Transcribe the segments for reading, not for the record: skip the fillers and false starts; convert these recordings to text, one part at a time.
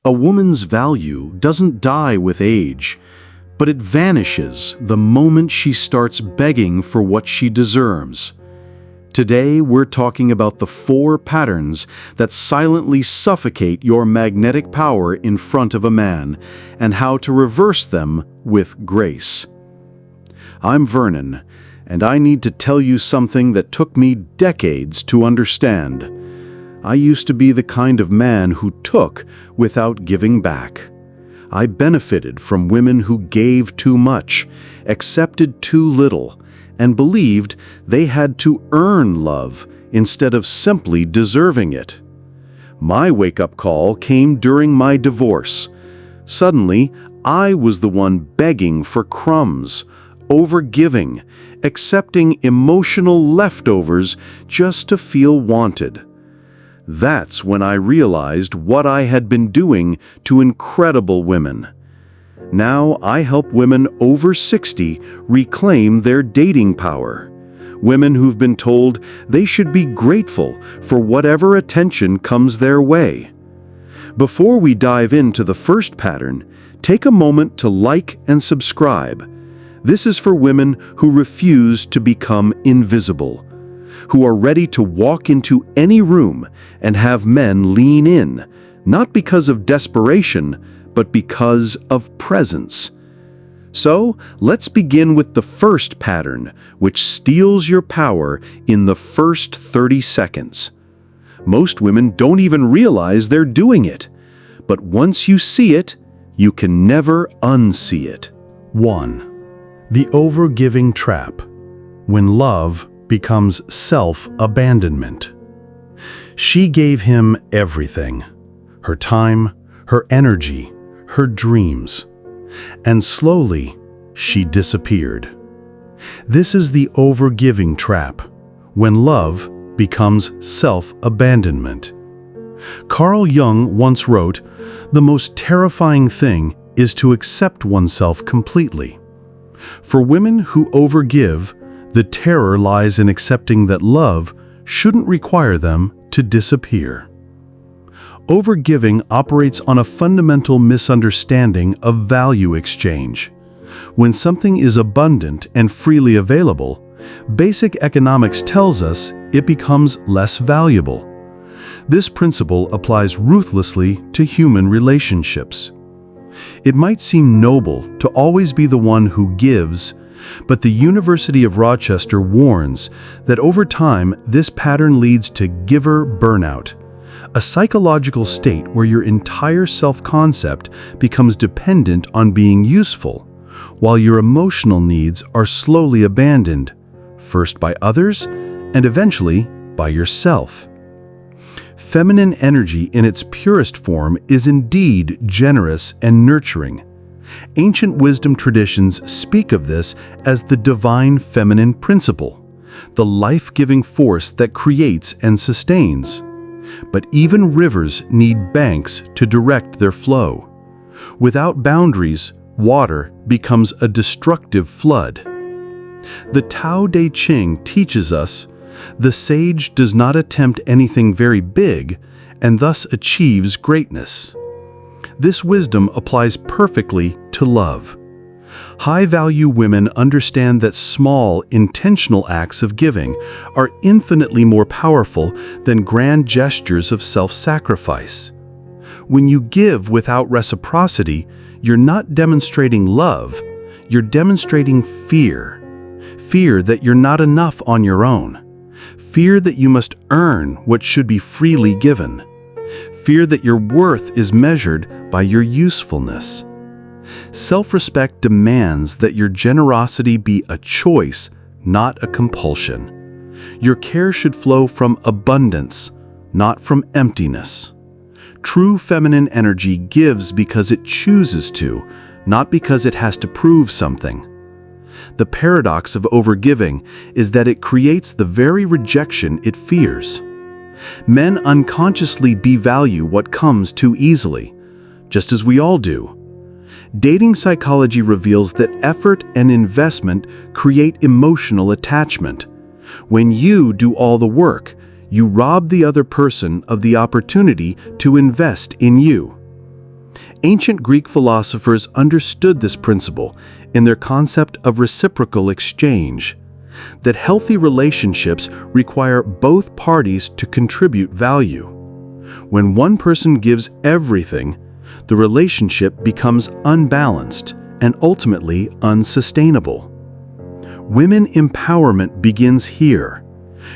A woman's value doesn't die with age, but it vanishes the moment she starts begging for what she deserves. Today, we're talking about the 4 patterns that silently suffocate your magnetic power in front of a man, and how to reverse them with grace. I'm Vernon, and I need to tell you something that took me decades to understand. I used to be the kind of man who took without giving back. I benefited from women who gave too much, accepted too little, and believed they had to earn love instead of simply deserving it. My wake-up call came during my divorce. Suddenly, I was the one begging for crumbs, overgiving, accepting emotional leftovers just to feel wanted. That's when I realized what I had been doing to incredible women. Now I help women over 60 reclaim their dating power. Women who've been told they should be grateful for whatever attention comes their way. Before we dive into the first pattern, take a moment to like and subscribe. This is for women who refuse to become invisible, who are ready to walk into any room and have men lean in, not because of desperation, but because of presence. So, let's begin with the first pattern, which steals your power in the first 30 seconds. Most women don't even realize they're doing it, but once you see it, you can never unsee it. 1. The overgiving trap. When love becomes self-abandonment. She gave him everything. Her time, her energy, her dreams. And slowly, she disappeared. This is the overgiving trap, when love becomes self-abandonment. Carl Jung once wrote, "The most terrifying thing is to accept oneself completely." For women who overgive, the terror lies in accepting that love shouldn't require them to disappear. Overgiving operates on a fundamental misunderstanding of value exchange. When something is abundant and freely available, basic economics tells us it becomes less valuable. This principle applies ruthlessly to human relationships. It might seem noble to always be the one who gives, but the University of Rochester warns that over time this pattern leads to giver burnout, a psychological state where your entire self-concept becomes dependent on being useful, while your emotional needs are slowly abandoned, first by others and eventually by yourself. Feminine energy in its purest form is indeed generous and nurturing. Ancient wisdom traditions speak of this as the divine feminine principle, the life-giving force that creates and sustains. But even rivers need banks to direct their flow. Without boundaries, water becomes a destructive flood. The Tao Te Ching teaches us, the sage does not attempt anything very big and thus achieves greatness. This wisdom applies perfectly to love. High-value women understand that small, intentional acts of giving are infinitely more powerful than grand gestures of self-sacrifice. When you give without reciprocity, you're not demonstrating love, you're demonstrating fear. Fear that you're not enough on your own. Fear that you must earn what should be freely given. Fear that your worth is measured by your usefulness. Self-respect demands that your generosity be a choice, not a compulsion. Your care should flow from abundance, not from emptiness. True feminine energy gives because it chooses to, not because it has to prove something. The paradox of overgiving is that it creates the very rejection it fears. Men unconsciously devalue what comes too easily, just as we all do. Dating psychology reveals that effort and investment create emotional attachment. When you do all the work, you rob the other person of the opportunity to invest in you. Ancient Greek philosophers understood this principle in their concept of reciprocal exchange, that healthy relationships require both parties to contribute value. When one person gives everything, the relationship becomes unbalanced and ultimately unsustainable. Women empowerment begins here.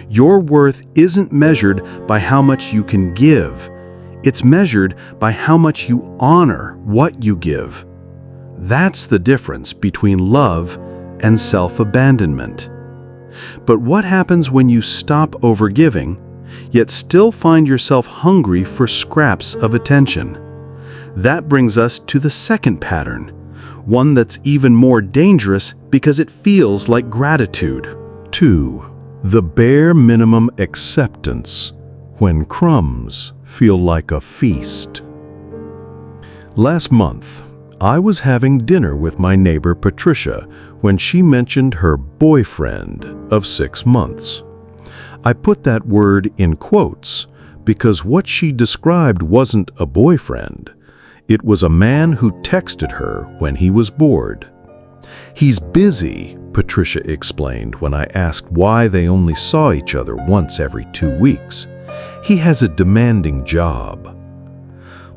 Your worth isn't measured by how much you can give. It's measured by how much you honor what you give. That's the difference between love and self-abandonment. But what happens when you stop overgiving, yet still find yourself hungry for scraps of attention? That brings us to the second pattern, one that's even more dangerous because it feels like gratitude. 2. The bare minimum acceptance when crumbs feel like a feast. Last month, I was having dinner with my neighbor Patricia when she mentioned her boyfriend of 6 months. I put that word in quotes because what she described wasn't a boyfriend. It was a man who texted her when he was bored. "He's busy," Patricia explained when I asked why they only saw each other once every 2 weeks. "He has a demanding job."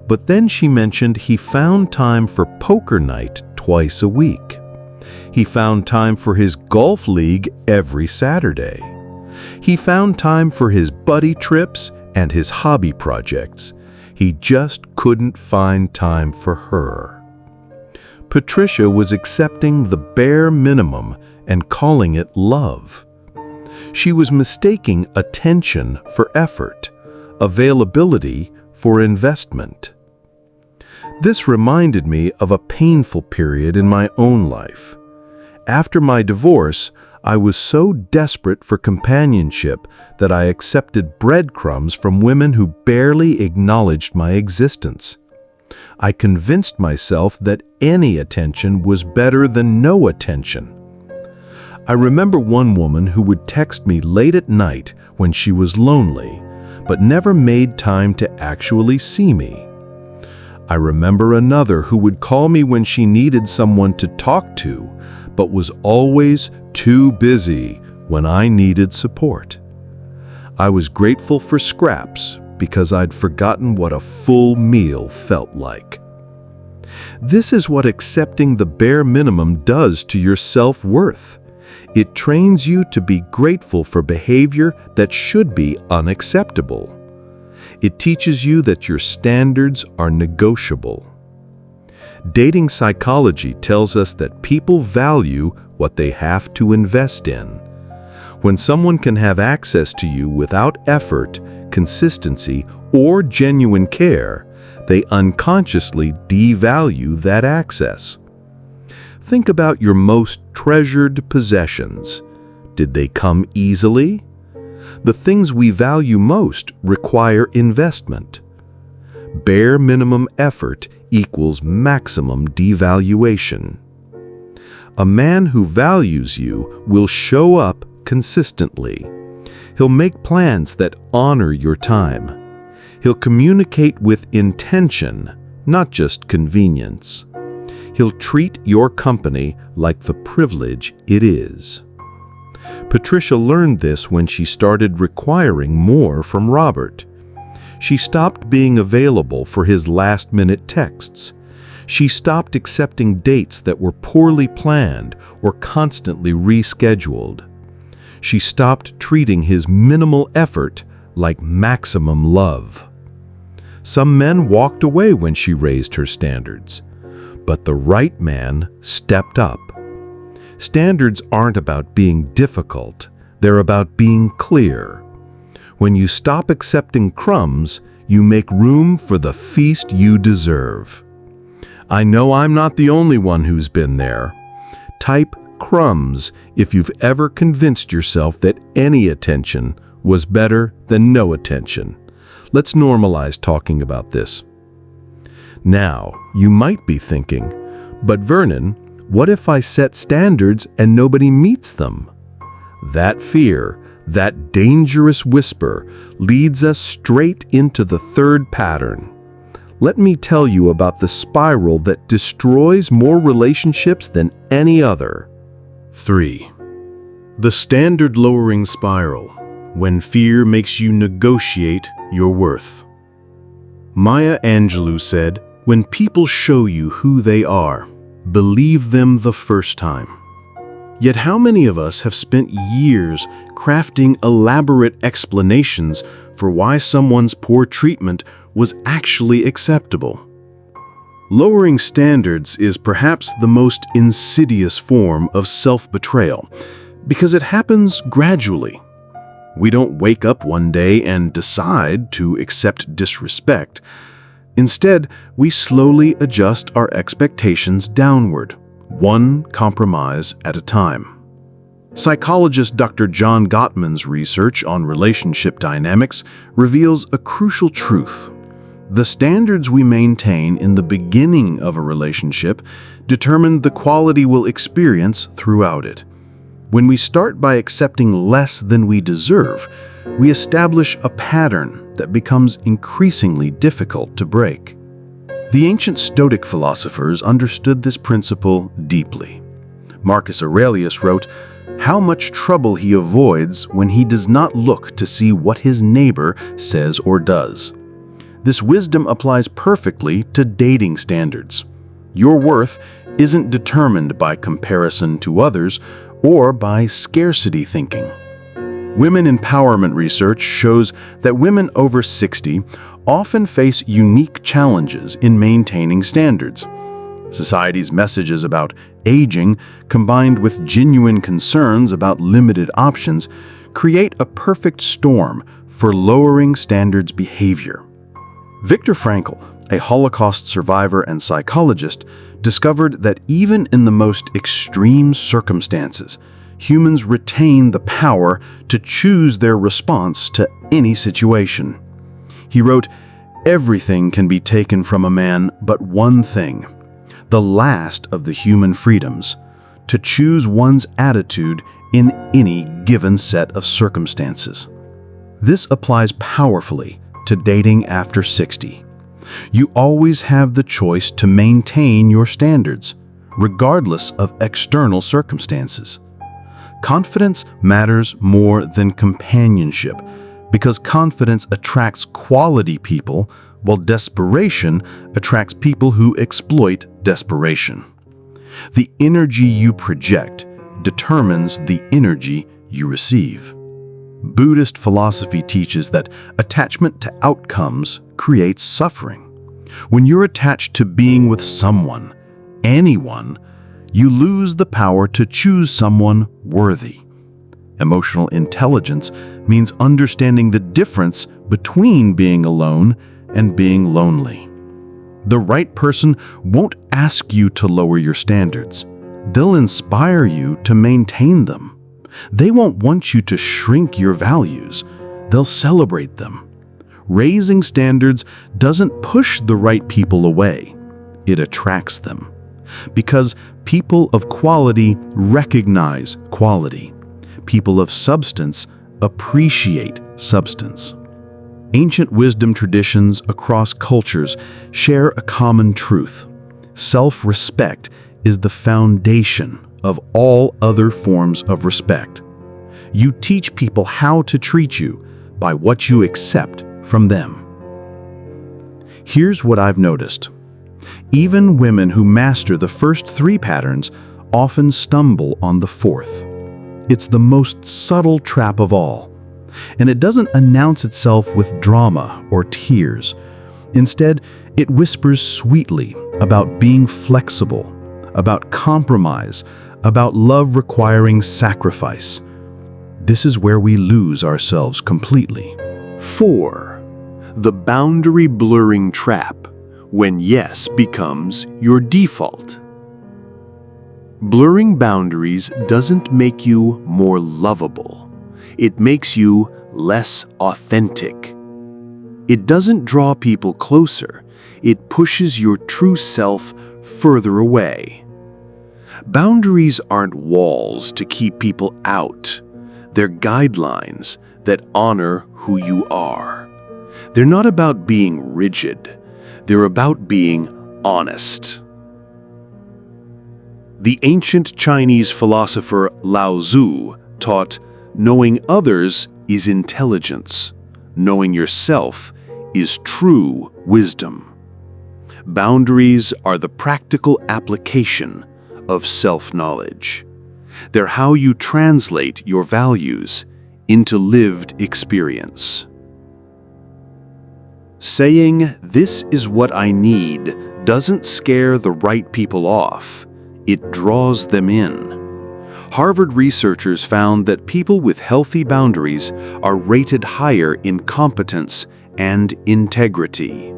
But then she mentioned he found time for poker night twice a week. He found time for his golf league every Saturday. He found time for his buddy trips and his hobby projects. He just couldn't find time for her. Patricia was accepting the bare minimum and calling it love. She was mistaking attention for effort, availability for investment. This reminded me of a painful period in my own life. After my divorce, I was so desperate for companionship that I accepted breadcrumbs from women who barely acknowledged my existence. I convinced myself that any attention was better than no attention. I remember one woman who would text me late at night when she was lonely, but never made time to actually see me. I remember another who would call me when she needed someone to talk to, but was always too busy when I needed support. I was grateful for scraps because I'd forgotten what a full meal felt like. This is what accepting the bare minimum does to your self-worth. It trains you to be grateful for behavior that should be unacceptable. It teaches you that your standards are negotiable. Dating psychology tells us that people value what they have to invest in. When someone can have access to you without effort, consistency, or genuine care, they unconsciously devalue that access. Think about your most treasured possessions. Did they come easily? The things we value most require investment. Bare minimum effort equals maximum devaluation. A man who values you will show up consistently. He'll make plans that honor your time. He'll communicate with intention, not just convenience. He'll treat your company like the privilege it is. Patricia learned this when she started requiring more from Robert. She stopped being available for his last-minute texts. She stopped accepting dates that were poorly planned or constantly rescheduled. She stopped treating his minimal effort like maximum love. Some men walked away when she raised her standards, but the right man stepped up. Standards aren't about being difficult, they're about being clear. When you stop accepting crumbs, you make room for the feast you deserve. I know I'm not the only one who's been there. Type crumbs if you've ever convinced yourself that any attention was better than no attention. Let's normalize talking about this. Now, you might be thinking, but Vernon, what if I set standards and nobody meets them? That fear, that dangerous whisper, leads us straight into the third pattern. let me tell you about the spiral that destroys more relationships than any other. 3. The standard-lowering spiral, when fear makes you negotiate your worth. Maya Angelou said, "When people show you who they are, believe them the first time." Yet how many of us have spent years crafting elaborate explanations for why someone's poor treatment was actually acceptable? Lowering standards is perhaps the most insidious form of self-betrayal, because it happens gradually. We don't wake up one day and decide to accept disrespect. Instead, we slowly adjust our expectations downward, one compromise at a time. Psychologist Dr. John Gottman's research on relationship dynamics reveals a crucial truth. The standards we maintain in the beginning of a relationship determine the quality we'll experience throughout it. When we start by accepting less than we deserve, we establish a pattern that becomes increasingly difficult to break. The ancient Stoic philosophers understood this principle deeply. Marcus Aurelius wrote, "How much trouble he avoids when he does not look to see what his neighbor says or does." This wisdom applies perfectly to dating standards. Your worth isn't determined by comparison to others or by scarcity thinking. Women empowerment research shows that women over 60 often face unique challenges in maintaining standards. Society's messages about aging, combined with genuine concerns about limited options, create a perfect storm for lowering standards behavior. Viktor Frankl, a Holocaust survivor and psychologist, discovered that even in the most extreme circumstances, humans retain the power to choose their response to any situation. He wrote, "Everything can be taken from a man but one thing, the last of the human freedoms, to choose one's attitude in any given set of circumstances." This applies powerfully to dating after 60. You always have the choice to maintain your standards, regardless of external circumstances. Confidence matters more than companionship, because confidence attracts quality people, while desperation attracts people who exploit desperation. The energy you project determines the energy you receive. Buddhist philosophy teaches that attachment to outcomes creates suffering. When you're attached to being with someone, anyone, you lose the power to choose someone worthy. Emotional intelligence means understanding the difference between being alone and being lonely. The right person won't ask you to lower your standards. They'll inspire you to maintain them. They won't want you to shrink your values. They'll celebrate them. Raising standards doesn't push the right people away. It attracts them. Because people of quality recognize quality. People of substance appreciate substance. Ancient wisdom traditions across cultures share a common truth. Self-respect is the foundation of all other forms of respect. You teach people how to treat you by what you accept from them. Here's what I've noticed. Even women who master the first 3 patterns often stumble on the 4th. It's the most subtle trap of all. And it doesn't announce itself with drama or tears. Instead, it whispers sweetly about being flexible, about compromise, about love requiring sacrifice. This is where we lose ourselves completely. 4. The boundary blurring trap, when yes becomes your default. Blurring boundaries doesn't make you more lovable. It makes you less authentic. It doesn't draw people closer. It pushes your true self further away. Boundaries aren't walls to keep people out. They're guidelines that honor who you are. They're not about being rigid. They're about being honest. The ancient Chinese philosopher Lao Tzu taught, knowing others is intelligence. Knowing yourself is true wisdom. Boundaries are the practical application of self-knowledge. They're how you translate your values into lived experience. Saying, "This is what I need," doesn't scare the right people off. It draws them in. Harvard researchers found that people with healthy boundaries are rated higher in competence and integrity.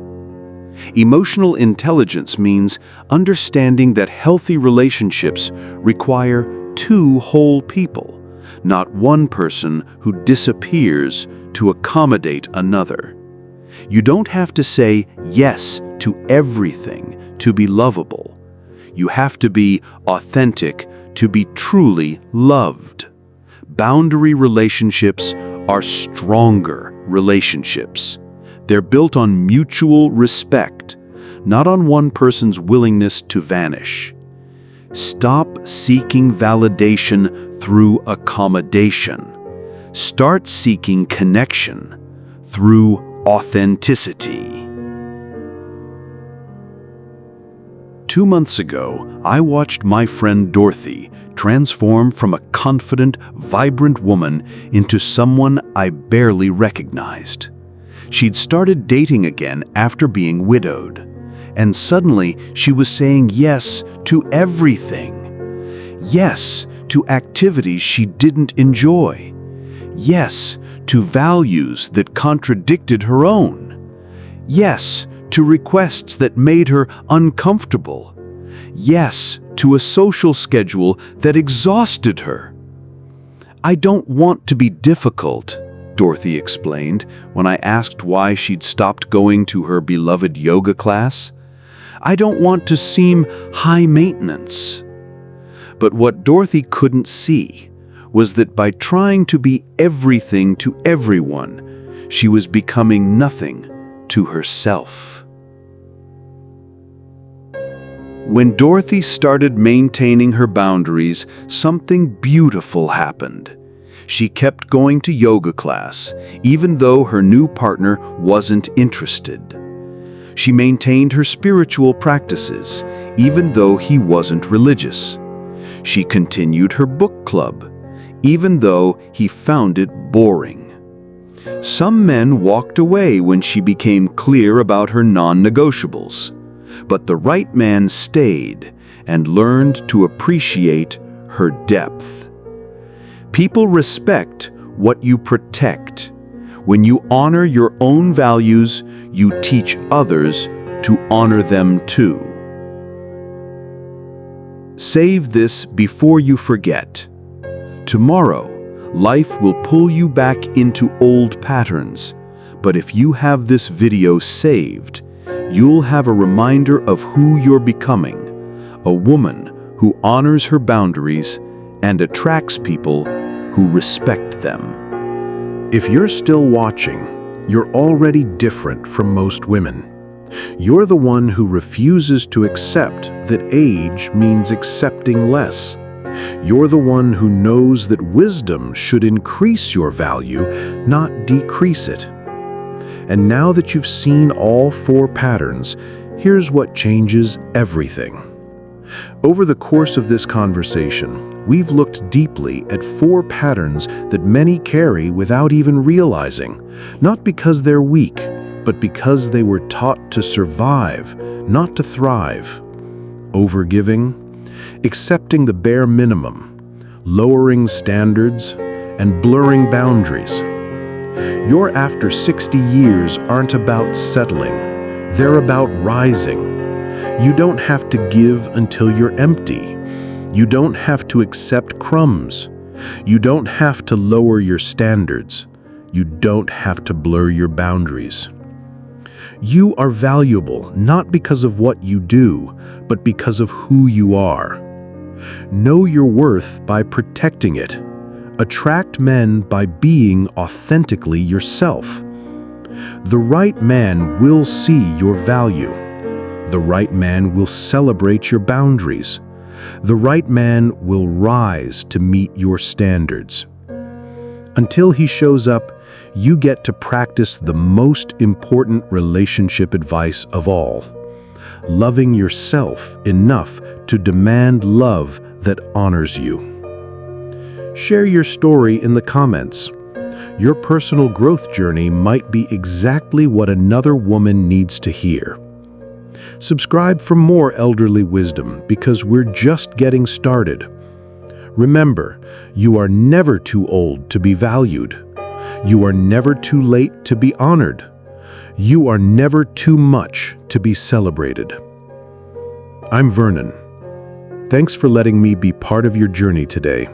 Emotional intelligence means understanding that healthy relationships require two whole people, not one person who disappears to accommodate another. You don't have to say yes to everything to be lovable. You have to be authentic to be truly loved. Boundary relationships are stronger relationships. They're built on mutual respect, not on one person's willingness to vanish. Stop seeking validation through accommodation. Start seeking connection through authenticity. 2 months ago, I watched my friend Dorothy transform from a confident, vibrant woman into someone I barely recognized. She'd started dating again after being widowed, and suddenly she was saying yes to everything. Yes to activities she didn't enjoy. Yes to values that contradicted her own. Yes to requests that made her uncomfortable. Yes to a social schedule that exhausted her. "I don't want to be difficult," Dorothy explained when I asked why she'd stopped going to her beloved yoga class. "I don't want to seem high maintenance." But what Dorothy couldn't see was that by trying to be everything to everyone, she was becoming nothing to herself. When Dorothy started maintaining her boundaries, something beautiful happened. She kept going to yoga class, even though her new partner wasn't interested. She maintained her spiritual practices, even though he wasn't religious. She continued her book club, even though he found it boring. Some men walked away when she became clear about her non-negotiables. But the right man stayed and learned to appreciate her depth. People respect what you protect. When you honor your own values, you teach others to honor them too. Save this before you forget. Tomorrow, life will pull you back into old patterns, but if you have this video saved, you'll have a reminder of who you're becoming, a woman who honors her boundaries and attracts people who respect them. If you're still watching, you're already different from most women. You're the one who refuses to accept that age means accepting less. You're the one who knows that wisdom should increase your value, not decrease it. And now that you've seen all 4 patterns, here's what changes everything. Over the course of this conversation, we've looked deeply at 4 patterns that many carry without even realizing, not because they're weak, but because they were taught to survive, not to thrive. Overgiving, accepting the bare minimum, lowering standards, and blurring boundaries. Your after 60 years aren't about settling, they're about rising. You don't have to give until you're empty. You don't have to accept crumbs. You don't have to lower your standards. You don't have to blur your boundaries. You are valuable not because of what you do, but because of who you are. Know your worth by protecting it. Attract men by being authentically yourself. The right man will see your value. The right man will celebrate your boundaries. The right man will rise to meet your standards. Until he shows up, you get to practice the most important relationship advice of all: loving yourself enough to demand love that honors you. Share your story in the comments. Your personal growth journey might be exactly what another woman needs to hear. Subscribe for more elderly wisdom, because we're just getting started. Remember, you are never too old to be valued. You are never too late to be honored. You are never too much to be celebrated. I'm Vernon. Thanks for letting me be part of your journey today.